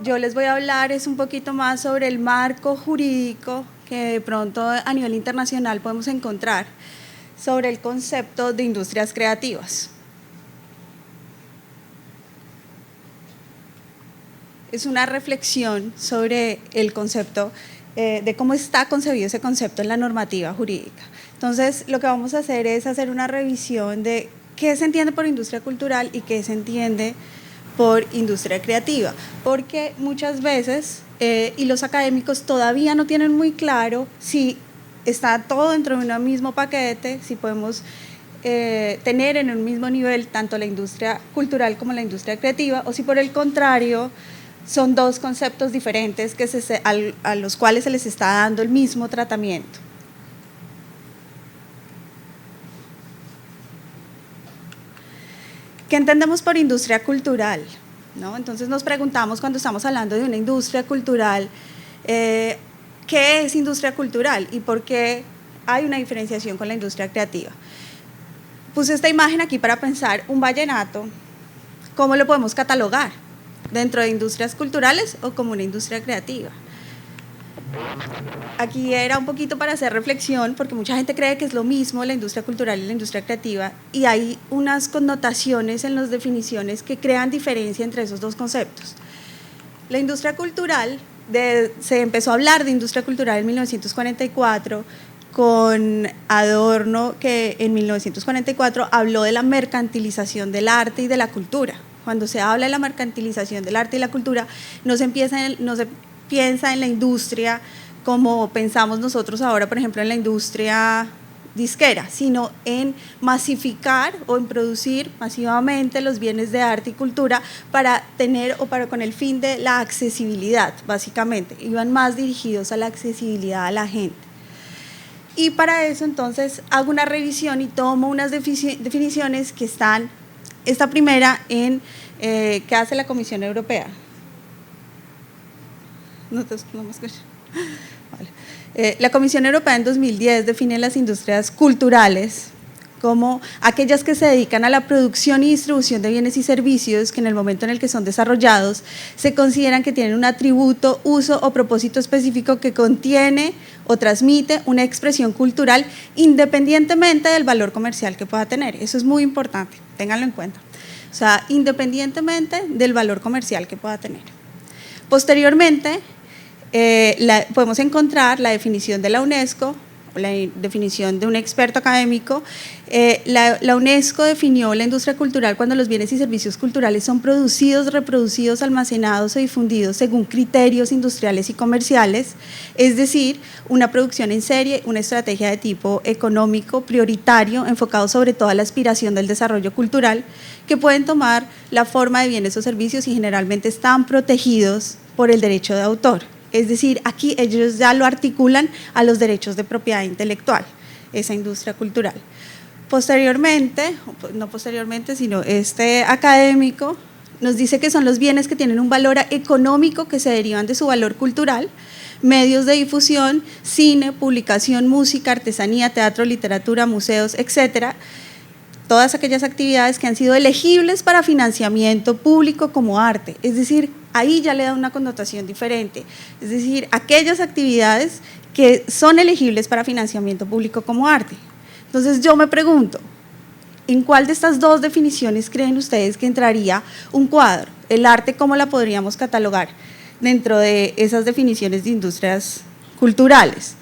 yo les voy a hablar es un poquito más sobre el marco jurídico que de pronto a nivel internacional podemos encontrar sobre el concepto de industrias creativas. Es una reflexión sobre el concepto de cómo está concebido ese concepto en la normativa jurídica. Entonces, lo que vamos a hacer es hacer una revisión de qué se entiende por industria cultural y qué se entiende por industria creativa, porque muchas veces, y los académicos todavía no tienen muy claro si está todo dentro de un mismo paquete, si podemos tener en un mismo nivel tanto la industria cultural como la industria creativa, o si por el contrario son dos conceptos diferentes a los cuales se les está dando el mismo tratamiento. ¿Qué entendemos por industria cultural? ¿No? Entonces nos preguntamos cuando estamos hablando de una industria cultural, ¿qué es industria cultural y por qué hay una diferenciación con la industria creativa? Puse esta imagen aquí para pensar un vallenato, ¿cómo lo podemos catalogar? ¿Dentro de industrias culturales o como una industria creativa? Aquí era un poquito para hacer reflexión, porque mucha gente cree que es lo mismo la industria cultural y la industria creativa, y hay unas connotaciones en las definiciones que crean diferencia entre esos dos conceptos. La industria cultural, se empezó a hablar de industria cultural en 1944, con Adorno, que en 1944 habló de la mercantilización del arte y de la cultura. Cuando se habla de la mercantilización del arte y la cultura, no se piensa en la industria como pensamos nosotros ahora, por ejemplo, en la industria disquera, sino en masificar o en producir masivamente los bienes de arte y cultura para tener o para con el fin de la accesibilidad, básicamente. Iban más dirigidos a la accesibilidad a la gente. Y para eso, entonces, hago una revisión y tomo unas definiciones que están. Esta primera ¿qué hace la Comisión Europea? No me escucho. Vale. La Comisión Europea en 2010 define las industrias culturales como aquellas que se dedican a la producción y distribución de bienes y servicios que en el momento en el que son desarrollados se consideran que tienen un atributo, uso o propósito específico que contiene o transmite una expresión cultural independientemente del valor comercial que pueda tener. Eso es muy importante, ténganlo en cuenta. O sea, independientemente del valor comercial que pueda tener. Posteriormente, podemos encontrar la definición de la UNESCO, la definición de un experto académico. La UNESCO definió la industria cultural cuando los bienes y servicios culturales son producidos, reproducidos, almacenados o difundidos según criterios industriales y comerciales, es decir, una producción en serie, una estrategia de tipo económico prioritario enfocado sobre todo a la aspiración del desarrollo cultural, que pueden tomar la forma de bienes o servicios y generalmente están protegidos por el derecho de autor. Es decir, aquí ellos ya lo articulan a los derechos de propiedad intelectual, esa industria cultural. Posteriormente, no posteriormente, sino este académico nos dice que son los bienes que tienen un valor económico que se derivan de su valor cultural, medios de difusión, cine, publicación, música, artesanía, teatro, literatura, museos, etcétera. Todas aquellas actividades que han sido elegibles para financiamiento público como arte, es decir, ahí ya le da una connotación diferente, es decir, aquellas actividades que son elegibles para financiamiento público como arte. Entonces yo me pregunto, ¿en cuál de estas dos definiciones creen ustedes que entraría un cuadro? El arte, ¿cómo la podríamos catalogar dentro de esas definiciones de industrias culturales?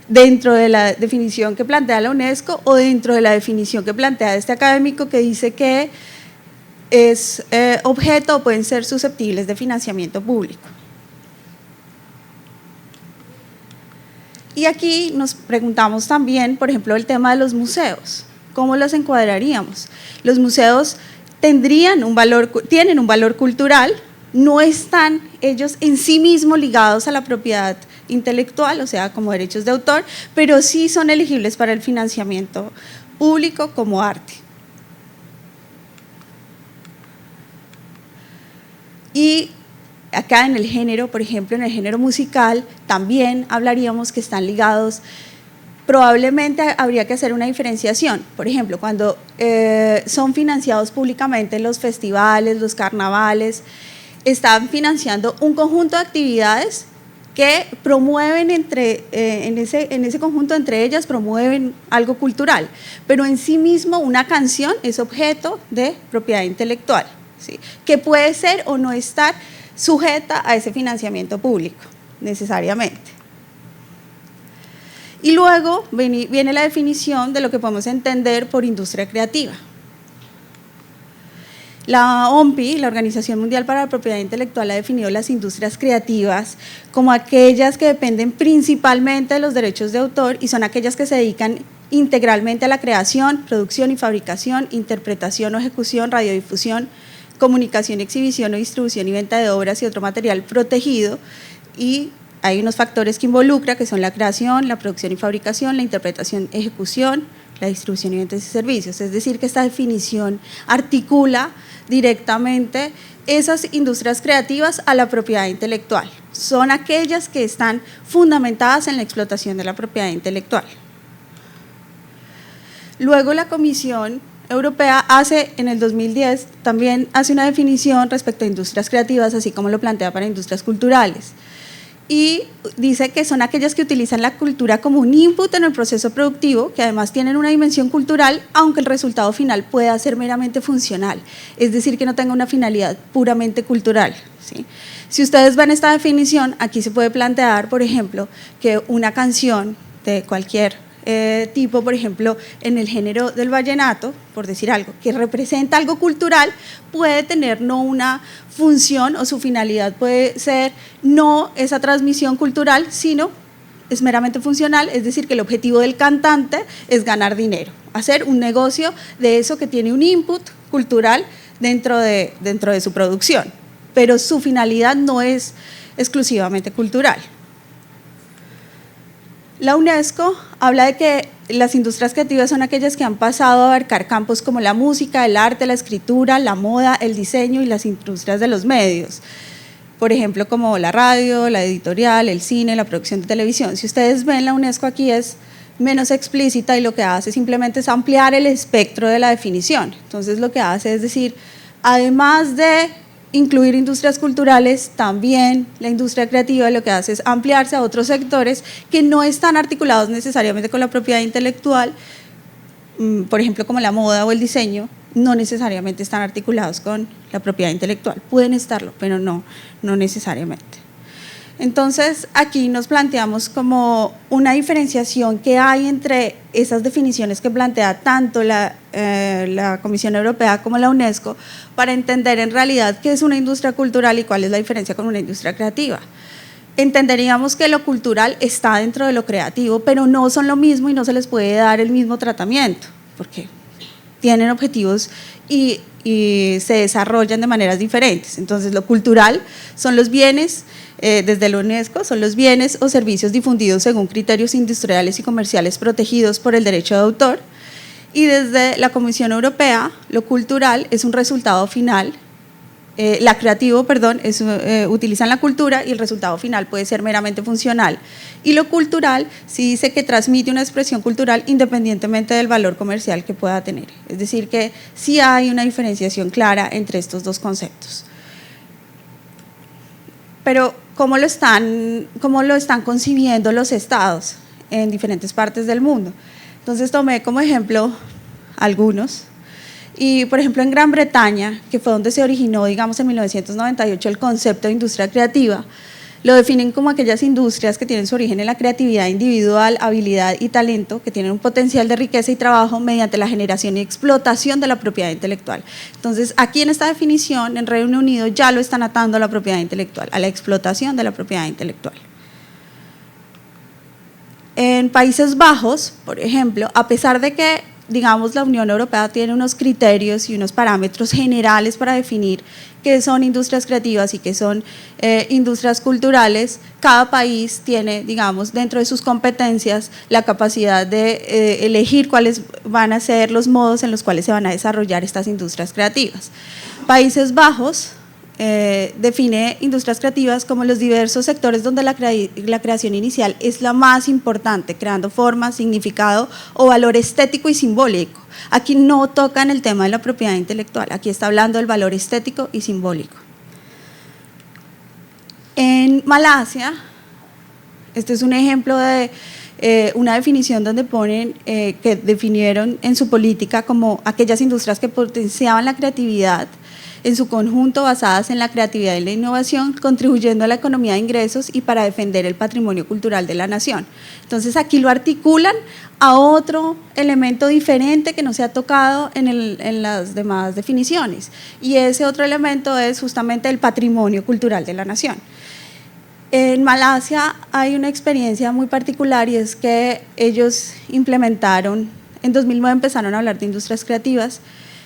¿Dentro de la definición que plantea la UNESCO o dentro de la definición que plantea este académico que dice que es objeto o pueden ser susceptibles de financiamiento público? Y aquí nos preguntamos también, por ejemplo, el tema de los museos. ¿Cómo los encuadraríamos? Los museos tienen un valor cultural, no están ellos en sí mismos ligados a la propiedad intelectual, o sea, como derechos de autor, pero sí son elegibles para el financiamiento público como arte. Y acá en el género, por ejemplo, en el género musical, también hablaríamos que están ligados. Probablemente habría que hacer una diferenciación. Por ejemplo, cuando son financiados públicamente los festivales, los carnavales, están financiando un conjunto de actividades que promueven en ese conjunto entre ellas promueven algo cultural, pero en sí mismo una canción es objeto de propiedad intelectual, ¿sí? Que puede ser o no estar sujeta a ese financiamiento público, necesariamente. Y luego viene la definición de lo que podemos entender por industria creativa. La OMPI, la Organización Mundial para la Propiedad Intelectual, ha definido las industrias creativas como aquellas que dependen principalmente de los derechos de autor y son aquellas que se dedican integralmente a la creación, producción y fabricación, interpretación o ejecución, radiodifusión, comunicación, exhibición o distribución y venta de obras y otro material protegido, y hay unos factores que involucra, que son la creación, la producción y fabricación, la interpretación, ejecución, la distribución y venta de servicios. Es decir, que esta definición articula directamente esas industrias creativas a la propiedad intelectual. Son aquellas que están fundamentadas en la explotación de la propiedad intelectual. Luego la Comisión Europea en el 2010 también hace una definición respecto a industrias creativas, así como lo plantea para industrias culturales. Y dice que son aquellas que utilizan la cultura como un input en el proceso productivo, que además tienen una dimensión cultural, aunque el resultado final pueda ser meramente funcional, es decir, que no tenga una finalidad puramente cultural, ¿sí? Si ustedes ven esta definición, aquí se puede plantear, por ejemplo, que una canción de cualquier tipo, por ejemplo, en el género del vallenato, por decir algo, que representa algo cultural, puede tener no una función o su finalidad puede ser no esa transmisión cultural, sino es meramente funcional, es decir, que el objetivo del cantante es ganar dinero, hacer un negocio de eso que tiene un input cultural dentro de su producción, pero su finalidad no es exclusivamente cultural. La UNESCO habla de que las industrias creativas son aquellas que han pasado a abarcar campos como la música, el arte, la escritura, la moda, el diseño y las industrias de los medios. Por ejemplo, como la radio, la editorial, el cine, la producción de televisión. Si ustedes ven, la UNESCO aquí es menos explícita y lo que hace simplemente es ampliar el espectro de la definición. Entonces, lo que hace es decir, además de incluir industrias culturales, también la industria creativa lo que hace es ampliarse a otros sectores que no están articulados necesariamente con la propiedad intelectual, por ejemplo, como la moda o el diseño, no necesariamente están articulados con la propiedad intelectual, pueden estarlo, pero no necesariamente. Entonces, aquí nos planteamos como una diferenciación que hay entre esas definiciones que plantea tanto la Comisión Europea como la UNESCO para entender en realidad qué es una industria cultural y cuál es la diferencia con una industria creativa. Entenderíamos que lo cultural está dentro de lo creativo, pero no son lo mismo y no se les puede dar el mismo tratamiento, porque tienen objetivos y se desarrollan de maneras diferentes. Entonces, lo cultural son los bienes, desde la UNESCO, son los bienes o servicios difundidos según criterios industriales y comerciales protegidos por el derecho de autor, y desde la Comisión Europea, lo cultural es un resultado final, utilizan la cultura y el resultado final puede ser meramente funcional, y lo cultural sí dice que transmite una expresión cultural independientemente del valor comercial que pueda tener, es decir que sí hay una diferenciación clara entre estos dos conceptos. Pero ¿cómo lo están concibiendo los estados en diferentes partes del mundo? Entonces tomé como ejemplo algunos. Y, por ejemplo, en Gran Bretaña, que fue donde se originó, digamos, en 1998 el concepto de industria creativa, lo definen como aquellas industrias que tienen su origen en la creatividad individual, habilidad y talento, que tienen un potencial de riqueza y trabajo mediante la generación y explotación de la propiedad intelectual. Entonces, aquí en esta definición, en Reino Unido, ya lo están atando a la propiedad intelectual, a la explotación de la propiedad intelectual. En Países Bajos, por ejemplo, a pesar de que, digamos, la Unión Europea tiene unos criterios y unos parámetros generales para definir qué son industrias creativas y qué son industrias culturales, cada país tiene, digamos, dentro de sus competencias la capacidad de elegir cuáles van a ser los modos en los cuales se van a desarrollar estas industrias creativas. Países Bajos define industrias creativas como los diversos sectores donde la creación inicial es la más importante, creando forma, significado o valor estético y simbólico. Aquí no tocan el tema de la propiedad intelectual, aquí está hablando del valor estético y simbólico. En Malasia, este es un ejemplo de una definición donde ponen que definieron en su política como aquellas industrias que potenciaban la creatividad en su conjunto basadas en la creatividad y la innovación, contribuyendo a la economía de ingresos y para defender el patrimonio cultural de la nación. Entonces aquí lo articulan a otro elemento diferente que no se ha tocado en las demás definiciones, y ese otro elemento es justamente el patrimonio cultural de la nación. En Malasia hay una experiencia muy particular, y es que ellos implementaron, en 2009 empezaron a hablar de industrias creativas,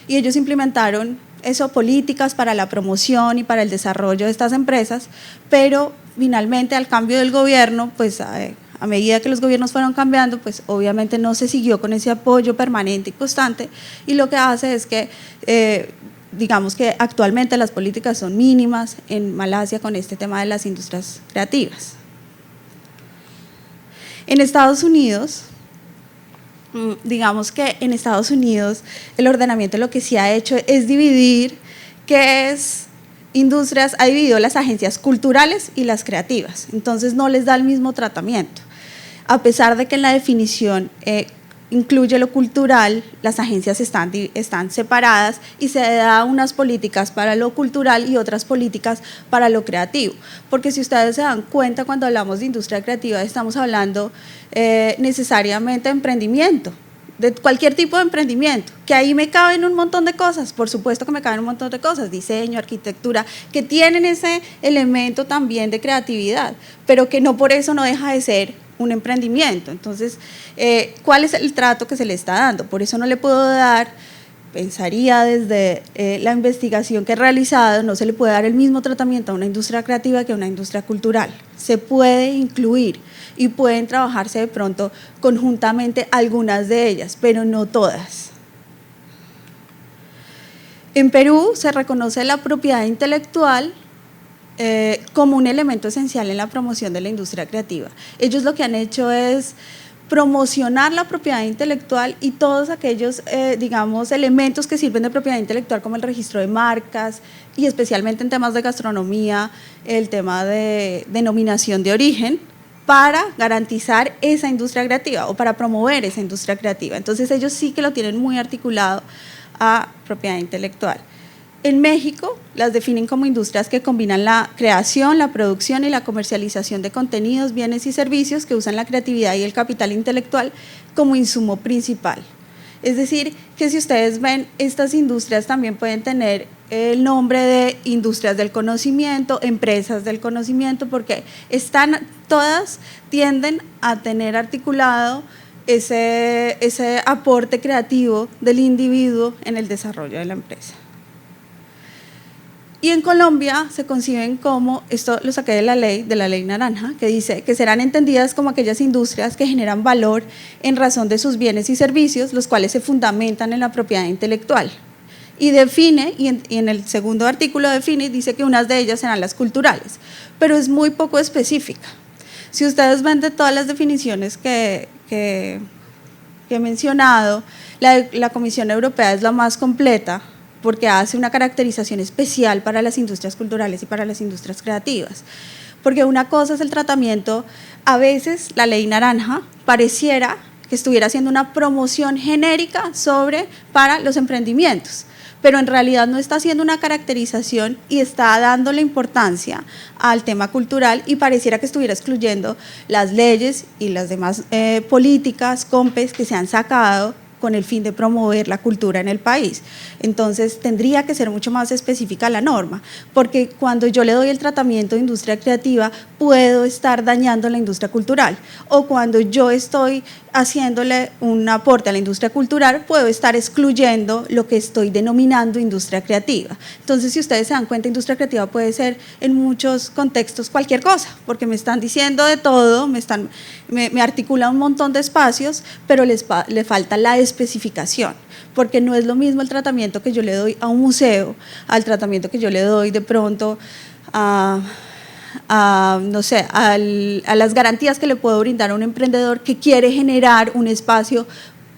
y ellos implementaron políticas para la promoción y para el desarrollo de estas empresas, pero finalmente al cambio del gobierno, pues a medida que los gobiernos fueron cambiando, pues obviamente no se siguió con ese apoyo permanente y constante, y lo que hace es que digamos que actualmente las políticas son mínimas en Malasia con este tema de las industrias creativas. En Estados Unidos, digamos que en Estados Unidos el ordenamiento lo que sí ha hecho es dividir qué es industrias, ha dividido las agencias culturales y las creativas, entonces no les da el mismo tratamiento, a pesar de que en la definición incluye lo cultural, las agencias están separadas y se da unas políticas para lo cultural y otras políticas para lo creativo, porque si ustedes se dan cuenta, cuando hablamos de industria creativa estamos hablando necesariamente de emprendimiento, de cualquier tipo de emprendimiento, que ahí me caben un montón de cosas, por supuesto que me caben un montón de cosas, diseño, arquitectura, que tienen ese elemento también de creatividad, pero que no por eso no deja de ser un emprendimiento. Entonces, ¿cuál es el trato que se le está dando? Por eso no le puedo dar, pensaría desde la investigación que he realizado, no se le puede dar el mismo tratamiento a una industria creativa que a una industria cultural. Se puede incluir y pueden trabajarse de pronto conjuntamente algunas de ellas, pero no todas. En Perú se reconoce la propiedad intelectual como un elemento esencial en la promoción de la industria creativa. Ellos lo que han hecho es promocionar la propiedad intelectual y todos aquellos, digamos, elementos que sirven de propiedad intelectual, como el registro de marcas y especialmente en temas de gastronomía, el tema de denominación de origen, para garantizar esa industria creativa o para promover esa industria creativa. Entonces ellos sí que lo tienen muy articulado a propiedad intelectual. En México las definen como industrias que combinan la creación, la producción y la comercialización de contenidos, bienes y servicios que usan la creatividad y el capital intelectual como insumo principal. Es decir, que si ustedes ven, estas industrias también pueden tener el nombre de industrias del conocimiento, empresas del conocimiento, porque todas tienden a tener articulado ese aporte creativo del individuo en el desarrollo de la empresa. Y en Colombia se conciben como, esto lo saqué de la ley naranja, que dice que serán entendidas como aquellas industrias que generan valor en razón de sus bienes y servicios, los cuales se fundamentan en la propiedad intelectual. Y define, y en el segundo artículo define, dice que unas de ellas serán las culturales, pero es muy poco específica. Si ustedes ven de todas las definiciones que he mencionado, la Comisión Europea es la más completa, porque hace una caracterización especial para las industrias culturales y para las industrias creativas. Porque una cosa es el tratamiento, a veces la ley naranja pareciera que estuviera haciendo una promoción genérica para los emprendimientos, pero en realidad no está haciendo una caracterización y está dándole importancia al tema cultural, y pareciera que estuviera excluyendo las leyes y las demás políticas, COMPES, que se han sacado con el fin de promover la cultura en el país. Entonces tendría que ser mucho más específica la norma, porque cuando yo le doy el tratamiento de industria creativa puedo estar dañando la industria cultural, o cuando yo estoy haciéndole un aporte a la industria cultural puedo estar excluyendo lo que estoy denominando industria creativa. Entonces, si ustedes se dan cuenta, industria creativa puede ser en muchos contextos cualquier cosa, porque me están diciendo de todo, me articula un montón de espacios, pero le falta la especificación, porque no es lo mismo el tratamiento que yo le doy a un museo al tratamiento que yo le doy de pronto no sé, a las garantías que le puedo brindar a un emprendedor que quiere generar un espacio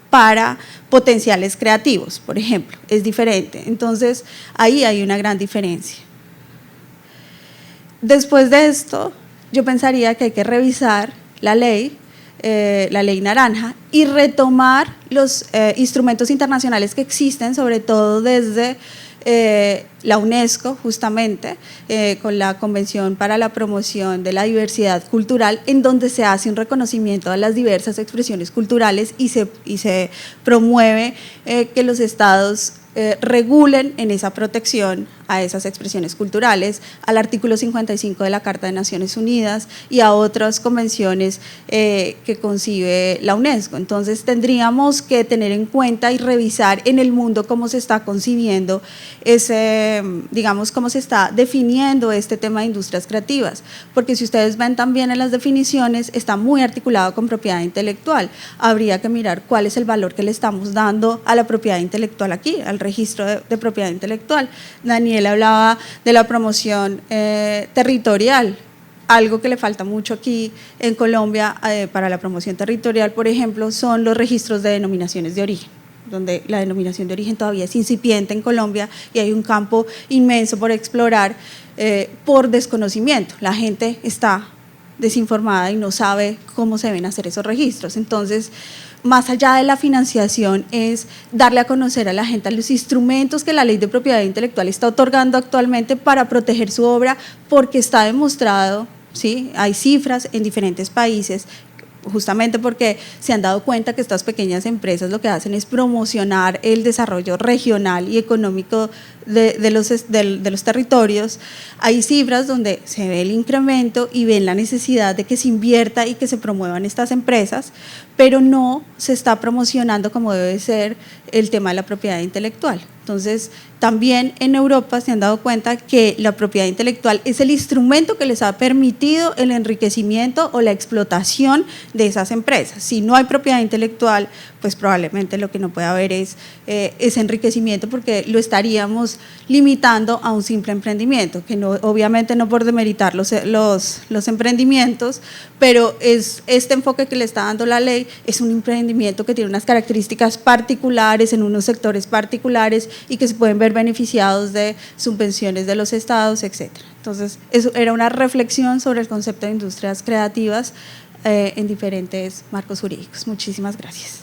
para potenciales creativos, por ejemplo, es diferente. Entonces, ahí hay una gran diferencia. Después de esto, yo pensaría que hay que revisar la ley naranja, y retomar los instrumentos internacionales que existen, sobre todo desde la UNESCO, justamente, con la Convención para la Promoción de la Diversidad Cultural, en donde se hace un reconocimiento a las diversas expresiones culturales y se promueve que los estados regulen en esa protección a esas expresiones culturales, al artículo 55 de la Carta de Naciones Unidas y a otras convenciones que concibe la UNESCO. Entonces tendríamos que tener en cuenta y revisar en el mundo cómo se está concibiendo digamos, cómo se está definiendo este tema de industrias creativas, porque si ustedes ven también en las definiciones, está muy articulado con propiedad intelectual. Habría que mirar cuál es el valor que le estamos dando a la propiedad intelectual aquí, al registro de propiedad intelectual. Daniel hablaba de la promoción territorial, algo que le falta mucho aquí en Colombia para la promoción territorial, por ejemplo, son los registros de denominaciones de origen, donde la denominación de origen todavía es incipiente en Colombia y hay un campo inmenso por explorar por desconocimiento. La gente está desinformada y no sabe cómo se deben hacer esos registros. Entonces, más allá de la financiación, es darle a conocer a la gente los instrumentos que la Ley de Propiedad Intelectual está otorgando actualmente para proteger su obra, porque está demostrado, ¿sí? Hay cifras en diferentes países, justamente porque se han dado cuenta que estas pequeñas empresas lo que hacen es promocionar el desarrollo regional y económico de los territorios. Hay cifras donde se ve el incremento y ven la necesidad de que se invierta y que se promuevan estas empresas, pero no se está promocionando como debe ser el tema de la propiedad intelectual. Entonces, también en Europa se han dado cuenta que la propiedad intelectual es el instrumento que les ha permitido el enriquecimiento o la explotación de esas empresas. Si no hay propiedad intelectual, pues probablemente lo que no puede haber es ese enriquecimiento, porque lo estaríamos limitando a un simple emprendimiento, que no, obviamente no por demeritar los emprendimientos, pero este enfoque que le está dando la ley es un emprendimiento que tiene unas características particulares en unos sectores particulares y que se pueden ver beneficiados de subvenciones de los estados, etcétera. Entonces, eso era una reflexión sobre el concepto de industrias creativas en diferentes marcos jurídicos. Muchísimas gracias.